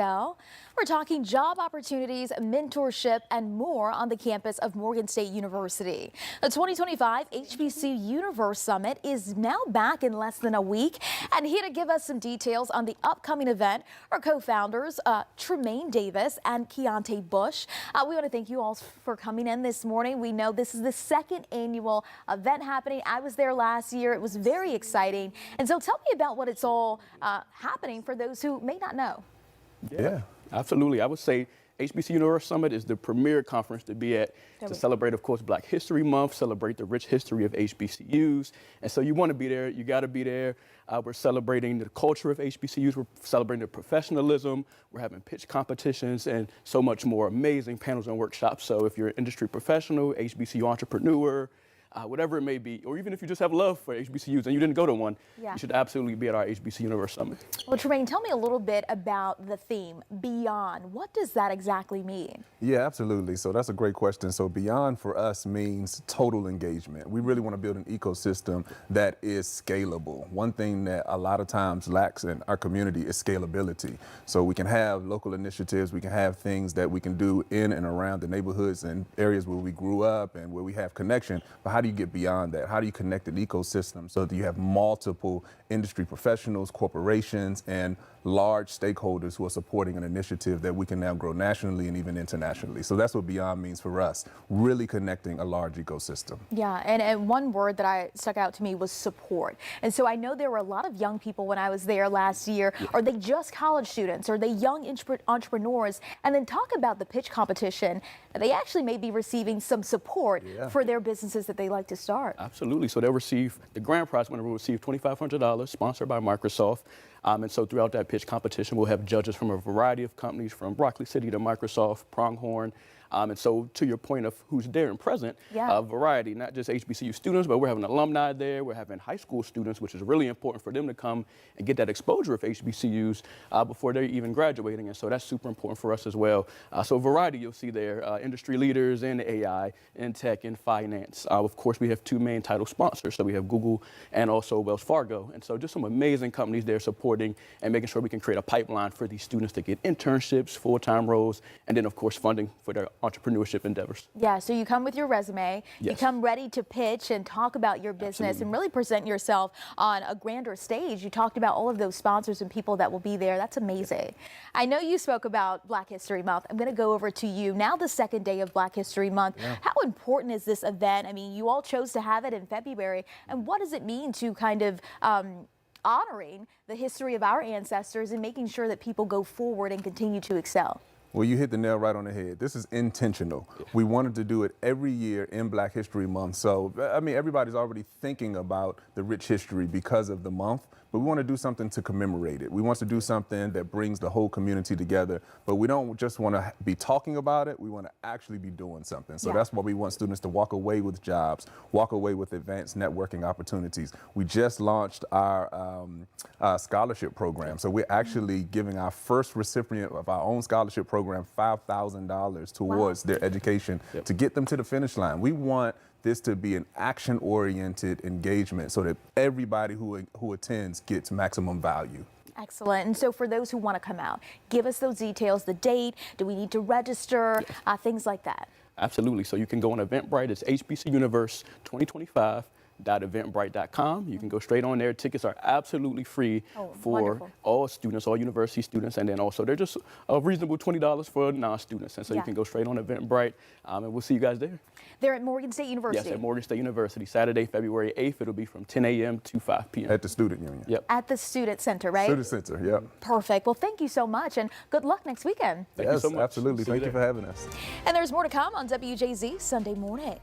We're talking job opportunities, mentorship, and more on the campus of Morgan State University. The 2025 HBCUniverse Summit is now back in less than a week. And here to give us some details on the upcoming event are co-founders Tremaine Davis and Keontae Bush. We want to thank you all for coming in this morning. We know this is the second annual event happening. I was there last year. It was very exciting. And so tell me about what it's all happening for those who may not know. Yeah, absolutely. I would say HBCUniverse Summit is the premier conference to be at to celebrate, of course, Black History Month, celebrate the rich history of HBCUs. And so you want to be there, you got to be there. We're celebrating the culture of HBCUs, we're celebrating the professionalism, we're having pitch competitions and so much more, amazing panels and workshops. So if you're an industry professional, HBCU entrepreneur, whatever it may be, or even if you just have love for HBCUs and you didn't go to one, you should absolutely be at our HBCUniverse Summit. Well, Tremaine, tell me a little bit about the theme, Beyond. What does that exactly mean? Yeah, absolutely. So that's a great question. So Beyond for us means total engagement. We really want to build an ecosystem that is scalable. One thing that a lot of times lacks in our community is scalability. So we can have local initiatives, we can have things that we can do in and around the neighborhoods and areas where we grew up and where we have connection. But how do you get beyond that? How do you connect an ecosystem so that you have multiple industry professionals, corporations, and large stakeholders who are supporting an initiative that we can now grow nationally and even internationally? So that's what Beyond means for us, really connecting a large ecosystem. Yeah, and one word that stuck out to me was support. And so I know there were a lot of young people when I was there last year. Are they just college students? Are they young entrepreneurs? And then talk about the pitch competition. They actually may be receiving some support for their businesses that they like to start. Absolutely. So they'll receive, the grand prize winner will receive $2,500, sponsored by Microsoft. And so throughout that pitch competition, we'll have judges from a variety of companies, from Broccoli City to Microsoft, Pronghorn. And so to your point of who's there and present, a variety, not just HBCU students, but we're having alumni there. We're having high school students, which is really important for them to come and get that exposure of HBCUs before they're even graduating. And so that's super important for us as well. So a variety you'll see there, industry leaders in AI, in tech, in finance. Of course, we have two main title sponsors. So we have Google and also Wells Fargo. And so just some amazing companies there supporting and making sure we can create a pipeline for these students to get internships, full-time roles, and then, of course, funding for their entrepreneurship endeavors. Yeah, so you come with your resume, you come ready to pitch and talk about your business and really present yourself on a grander stage. You talked about all of those sponsors and people that will be there. That's amazing. I know you spoke about Black History Month. I'm going to go over to you. Now the second day of Black History Month. How important is this event? I mean, you all chose to have it in February. And what does it mean to kind of honoring the history of our ancestors and making sure that people go forward and continue to excel? Well, you hit the nail right on the head. This is intentional. We wanted to do it every year in Black History Month. So, I mean, everybody's already thinking about the rich history because of the month, but we want to do something to commemorate it. We want to do something that brings the whole community together, but we don't just want to be talking about it. We want to actually be doing something. So that's why we want students to walk away with jobs, walk away with advanced networking opportunities. We just launched our scholarship program. So we're actually giving our first recipient of our own scholarship program $5,000 towards their education to get them to the finish line. We want this to be an action-oriented engagement so that everybody who attends gets maximum value. Excellent. And so for those who want to come out, give us those details, the date, do we need to register, things like that? Absolutely. So you can go on Eventbrite. It's HBCUniverse 2025. .eventbrite.com. You can go straight on there. Tickets are absolutely free for all students, all university students, and then also they're just a reasonable $20 for non-students. And so you can go straight on Eventbrite, and we'll see you guys there. They're at Morgan State University. Yes, at Morgan State University, Saturday, February 8th. It'll be from 10 a.m. to 5 p.m. At the Student Union. At the Student Center, right? Student Center, yep. Perfect. Well, thank you so much, and good luck next weekend. Thank you so much. Absolutely. Thank you for having us. And there's more to come on WJZ Sunday Morning.